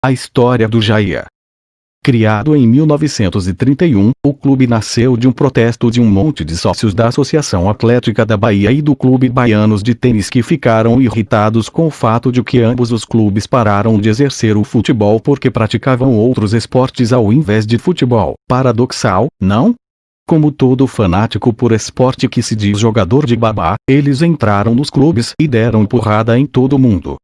A história do Jaía. Criado em 1931, o clube nasceu de um protesto de um monte de sócios da Associação Atlética da Bahia e do Clube Baianos de Tênis que ficaram irritados com o fato de que ambos os clubes pararam de exercer o futebol porque praticavam outros esportes ao invés de futebol. Paradoxal, não? Como todo fanático por esporte que se diz jogador de babá, eles entraram nos clubes e deram porrada em todo mundo.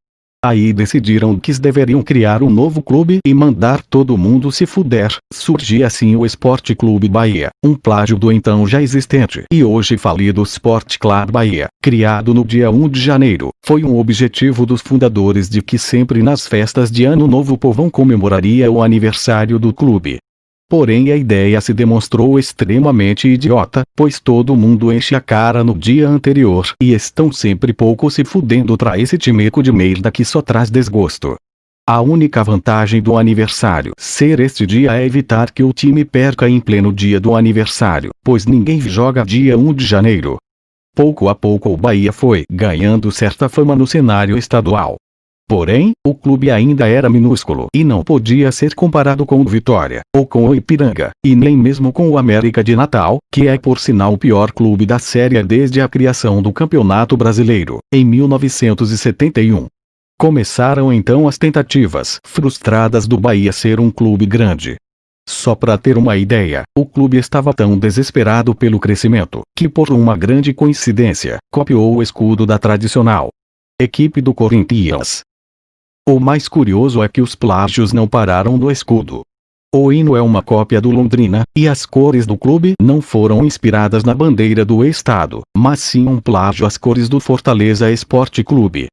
Aí decidiram que deveriam criar um novo clube e mandar todo mundo se fuder. Surgia assim o Esporte Clube Bahia, um plágio do então já existente e hoje falido Sport Club Bahia, criado no dia 1 de janeiro. Foi um objetivo dos fundadores de que sempre nas festas de Ano Novo o povão comemoraria o aniversário do clube. Porém a ideia se demonstrou extremamente idiota, pois todo mundo enche a cara no dia anterior e estão sempre pouco se fudendo pra esse timeco de merda que só traz desgosto. A única vantagem do aniversário ser este dia é evitar que o time perca em pleno dia do aniversário, pois ninguém joga dia 1 de janeiro. Pouco a pouco o Bahia foi ganhando certa fama no cenário estadual. Porém, o clube ainda era minúsculo e não podia ser comparado com o Vitória, ou com o Ipiranga, e nem mesmo com o América de Natal, que é por sinal o pior clube da Série A desde a criação do Campeonato Brasileiro, em 1971. Começaram então as tentativas frustradas do Bahia ser um clube grande. Só para ter uma ideia, o clube estava tão desesperado pelo crescimento, que por uma grande coincidência, copiou o escudo da tradicional equipe do Corinthians. O mais curioso é que os plágios não pararam no escudo. O hino é uma cópia do Londrina, e as cores do clube não foram inspiradas na bandeira do estado, mas sim um plágio às cores do Fortaleza Esporte Clube.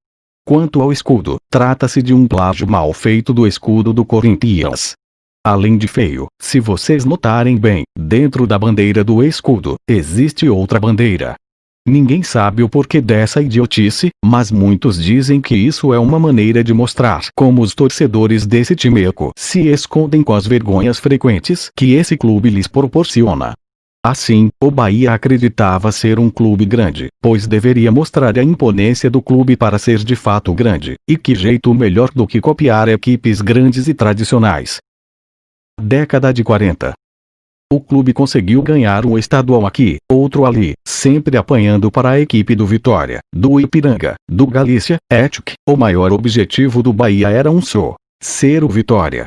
Quanto ao escudo, trata-se de um plágio mal feito do escudo do Corinthians. Além de feio, se vocês notarem bem, dentro da bandeira do escudo, existe outra bandeira. Ninguém sabe o porquê dessa idiotice, mas muitos dizem que isso é uma maneira de mostrar como os torcedores desse timeco se escondem com as vergonhas frequentes que esse clube lhes proporciona. Assim, o Bahia acreditava ser um clube grande, pois deveria mostrar a imponência do clube para ser de fato grande, e que jeito melhor do que copiar equipes grandes e tradicionais. Década de 40. O clube conseguiu ganhar um estadual aqui, outro ali, sempre apanhando para a equipe do Vitória, do Ipiranga, do Galícia, etc. O maior objetivo do Bahia era um só: ser o Vitória.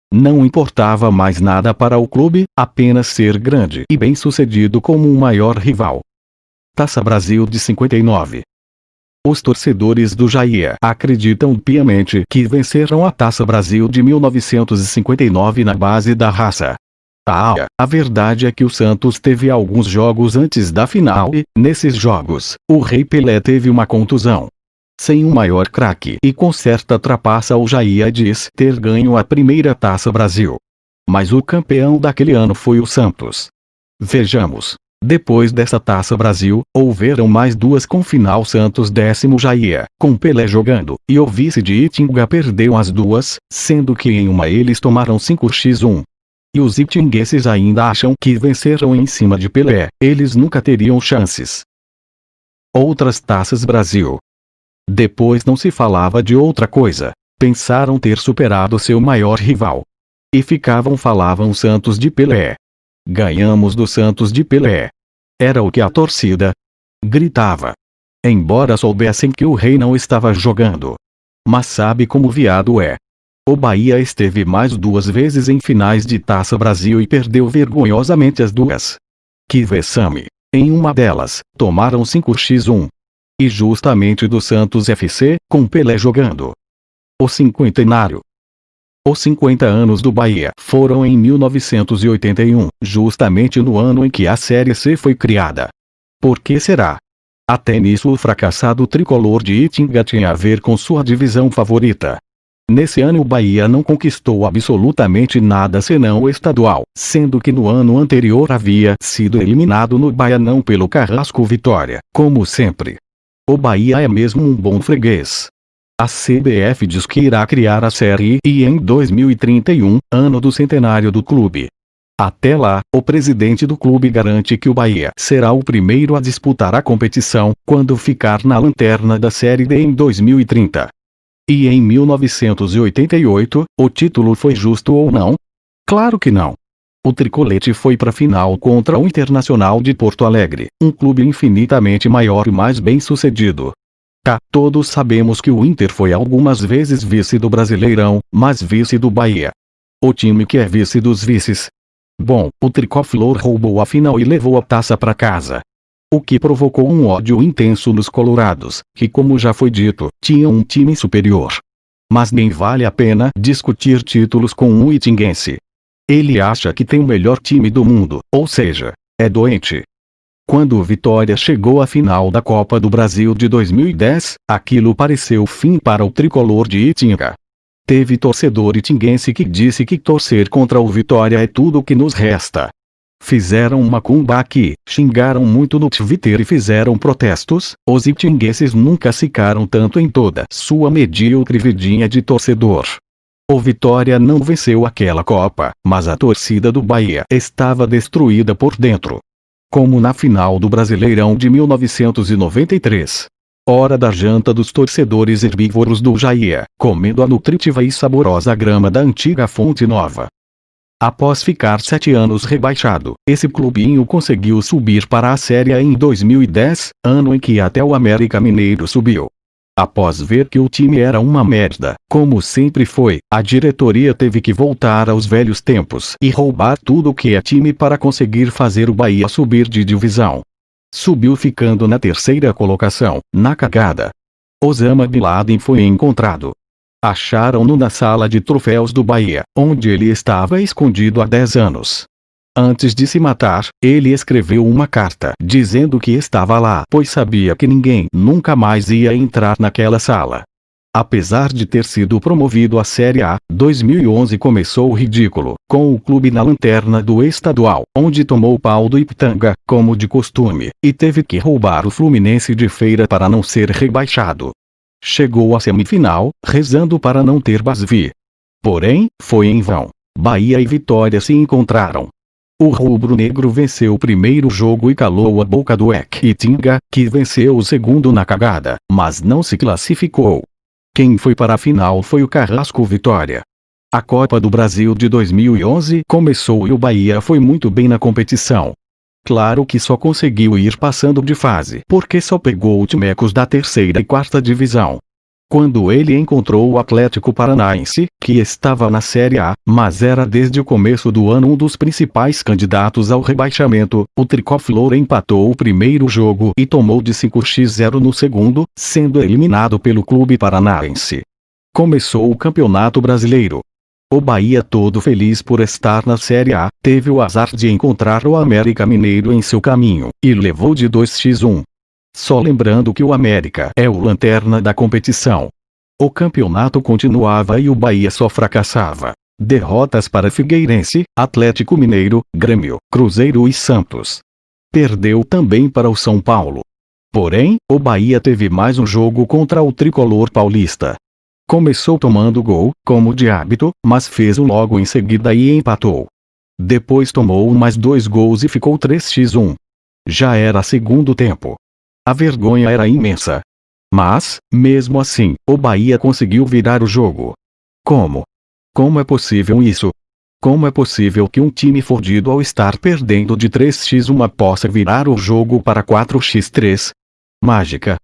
Não importava mais nada para o clube, apenas ser grande e bem-sucedido como um maior rival. Taça Brasil de 59. Os torcedores do Jaía acreditam piamente que venceram a Taça Brasil de 1959 na base da raça. A verdade é que o Santos teve alguns jogos antes da final e, nesses jogos, o Rei Pelé teve uma contusão. Sem um maior craque e com certa trapaça o Jaía diz ter ganho a primeira Taça Brasil. Mas o campeão daquele ano foi o Santos. Vejamos. Depois dessa Taça Brasil, houveram mais duas com final Santos 10º Jaía, com Pelé jogando, e o vice de Itinga perdeu as duas, sendo que em uma eles tomaram 5x1. E os itinguenses ainda acham que venceram em cima de Pelé, eles nunca teriam chances. Outras Taças Brasil. Depois não se falava de outra coisa, pensaram ter superado seu maior rival. E falavam Santos de Pelé. Ganhamos do Santos de Pelé. Era o que a torcida gritava. Embora soubessem que o rei não estava jogando. Mas sabe como viado é. O Bahia esteve mais duas vezes em finais de Taça Brasil e perdeu vergonhosamente as duas. Que vexame! Em uma delas, tomaram 5x1. E justamente do Santos FC, com Pelé jogando. O cinquentenário. Os 50 anos do Bahia foram em 1981, justamente no ano em que a Série C foi criada. Por que será? Até nisso o fracassado tricolor de Itinga tinha a ver com sua divisão favorita. Nesse ano o Bahia não conquistou absolutamente nada senão o estadual, sendo que no ano anterior havia sido eliminado no Baianão pelo Carrasco Vitória, como sempre. O Bahia é mesmo um bom freguês. A CBF diz que irá criar a Série I em 2031, ano do centenário do clube. Até lá, o presidente do clube garante que o Bahia será o primeiro a disputar a competição, quando ficar na lanterna da Série D em 2030. E em 1988, o título foi justo ou não? Claro que não. O Tricolete foi para a final contra o Internacional de Porto Alegre, um clube infinitamente maior e mais bem-sucedido. Todos sabemos que o Inter foi algumas vezes vice do Brasileirão, mas vice do Bahia. O time que é vice dos vices. Bom, o tricolor roubou a final e levou a taça para casa. O que provocou um ódio intenso nos colorados, que, como já foi dito, tinham um time superior. Mas nem vale a pena discutir títulos com um itinguense. Ele acha que tem o melhor time do mundo, ou seja, é doente. Quando o Vitória chegou à final da Copa do Brasil de 2010, aquilo pareceu o fim para o tricolor de Itinga. Teve torcedor itinguense que disse que torcer contra o Vitória é tudo o que nos resta. Fizeram uma macumba aqui, xingaram muito no Twitter e fizeram protestos. Os itinguenses nunca ficaram tanto em toda sua medíocre vidinha de torcedor. O Vitória não venceu aquela Copa, mas a torcida do Bahia estava destruída por dentro. Como na final do Brasileirão de 1993. Hora da janta dos torcedores herbívoros do Jair, comendo a nutritiva e saborosa grama da antiga Fonte Nova. Após ficar 7 anos rebaixado, esse clubinho conseguiu subir para a Série A em 2010, ano em que até o América Mineiro subiu. Após ver que o time era uma merda, como sempre foi, a diretoria teve que voltar aos velhos tempos e roubar tudo o que é time para conseguir fazer o Bahia subir de divisão. Subiu ficando na 3ª colocação, na cagada. Osama Bin Laden foi encontrado. Acharam-no na sala de troféus do Bahia, onde ele estava escondido há 10 anos. Antes de se matar, ele escreveu uma carta dizendo que estava lá, pois sabia que ninguém nunca mais ia entrar naquela sala. Apesar de ter sido promovido à Série A, 2011 começou o ridículo, com o clube na lanterna do estadual, onde tomou pau do Ipitanga, como de costume, e teve que roubar o Fluminense de Feira para não ser rebaixado. Chegou à semifinal, rezando para não ter Basvi. Porém, foi em vão. Bahia e Vitória se encontraram. O rubro-negro venceu o primeiro jogo e calou a boca do Itinga, que venceu o segundo na cagada, mas não se classificou. Quem foi para a final foi o Carrasco Vitória. A Copa do Brasil de 2011 começou e o Bahia foi muito bem na competição. Claro que só conseguiu ir passando de fase porque só pegou o timecos da 3ª e 4ª divisão. Quando ele encontrou o Atlético Paranaense, que estava na Série A, mas era desde o começo do ano um dos principais candidatos ao rebaixamento, o tricolor empatou o primeiro jogo e tomou de 5-0 no segundo, sendo eliminado pelo clube paranaense. Começou o Campeonato Brasileiro. O Bahia, todo feliz por estar na Série A, teve o azar de encontrar o América Mineiro em seu caminho, e levou de 2-1. Só lembrando que o América é o lanterna da competição. O campeonato continuava e o Bahia só fracassava. Derrotas para Figueirense, Atlético Mineiro, Grêmio, Cruzeiro e Santos. Perdeu também para o São Paulo. Porém, o Bahia teve mais um jogo contra o tricolor paulista. Começou tomando gol, como de hábito, mas fez logo em seguida e empatou. Depois tomou mais 2 gols e ficou 3-1. Já era segundo tempo. A vergonha era imensa. Mas, mesmo assim, o Bahia conseguiu virar o jogo. Como? Como é possível isso? Como é possível que um time fodido ao estar perdendo de 3-1 possa virar o jogo para 4-3? Mágica.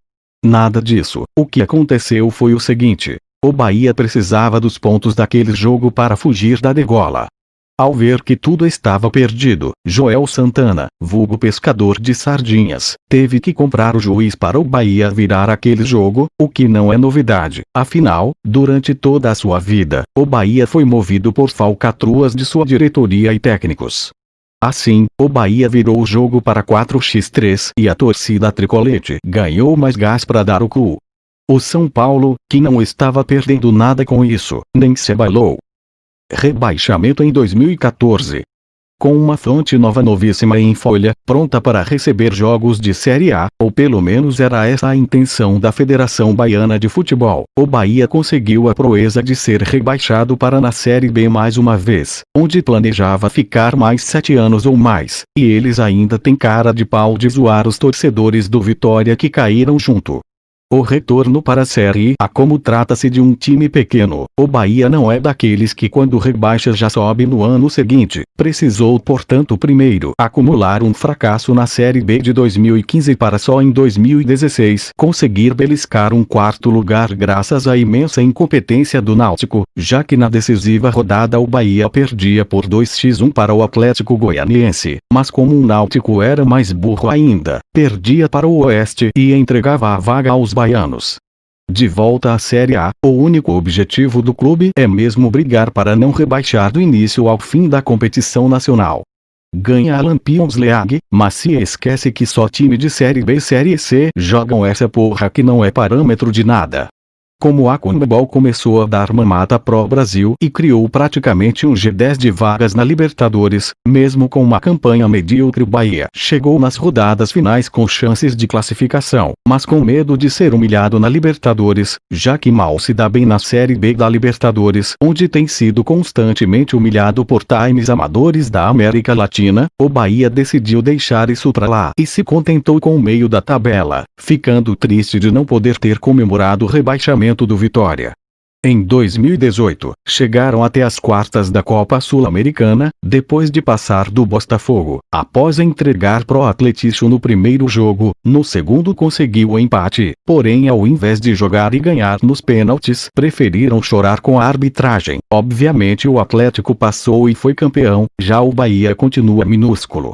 Nada disso. O que aconteceu foi o seguinte: o Bahia precisava dos pontos daquele jogo para fugir da degola. Ao ver que tudo estava perdido, Joel Santana, vulgo pescador de sardinhas, teve que comprar o juiz para o Bahia virar aquele jogo, o que não é novidade. Afinal, durante toda a sua vida, o Bahia foi movido por falcatruas de sua diretoria e técnicos. Assim, o Bahia virou o jogo para 4-3 e a torcida tricolete ganhou mais gás para dar o cu. O São Paulo, que não estava perdendo nada com isso, nem se abalou. Rebaixamento em 2014. Com uma fonte nova novíssima em folha, pronta para receber jogos de Série A, ou pelo menos era essa a intenção da Federação Baiana de Futebol, o Bahia conseguiu a proeza de ser rebaixado para na Série B mais uma vez, onde planejava ficar mais 7 anos ou mais, e eles ainda têm cara de pau de zoar os torcedores do Vitória que caíram junto. O retorno para a Série A. Como trata-se de um time pequeno, o Bahia não é daqueles que quando rebaixa já sobe no ano seguinte. Precisou portanto primeiro acumular um fracasso na Série B de 2015 para só em 2016 conseguir beliscar um quarto lugar graças à imensa incompetência do Náutico, já que na decisiva rodada o Bahia perdia por 2-1 para o Atlético Goianiense, mas como o Náutico era mais burro ainda, perdia para o Oeste e entregava a vaga aos baianos. De volta à Série A, o único objetivo do clube é mesmo brigar para não rebaixar do início ao fim da competição nacional. Ganha a Champions League, mas se esquece que só time de Série B e Série C jogam essa porra que não é parâmetro de nada. Como a Conmebol começou a dar mamata pro Brasil e criou praticamente um G10 de vagas na Libertadores, mesmo com uma campanha medíocre, o Bahia chegou nas rodadas finais com chances de classificação, mas com medo de ser humilhado na Libertadores, já que mal se dá bem na Série B da Libertadores, onde tem sido constantemente humilhado por times amadores da América Latina. O Bahia decidiu deixar isso pra lá e se contentou com o meio da tabela, ficando triste de não poder ter comemorado o rebaixamento do Vitória. Em 2018, chegaram até as quartas da Copa Sul-Americana, depois de passar do Botafogo. Após entregar pro Atlético no primeiro jogo, no segundo conseguiu o empate, porém ao invés de jogar e ganhar nos pênaltis, preferiram chorar com a arbitragem. Obviamente o Atlético passou e foi campeão, já o Bahia continua minúsculo.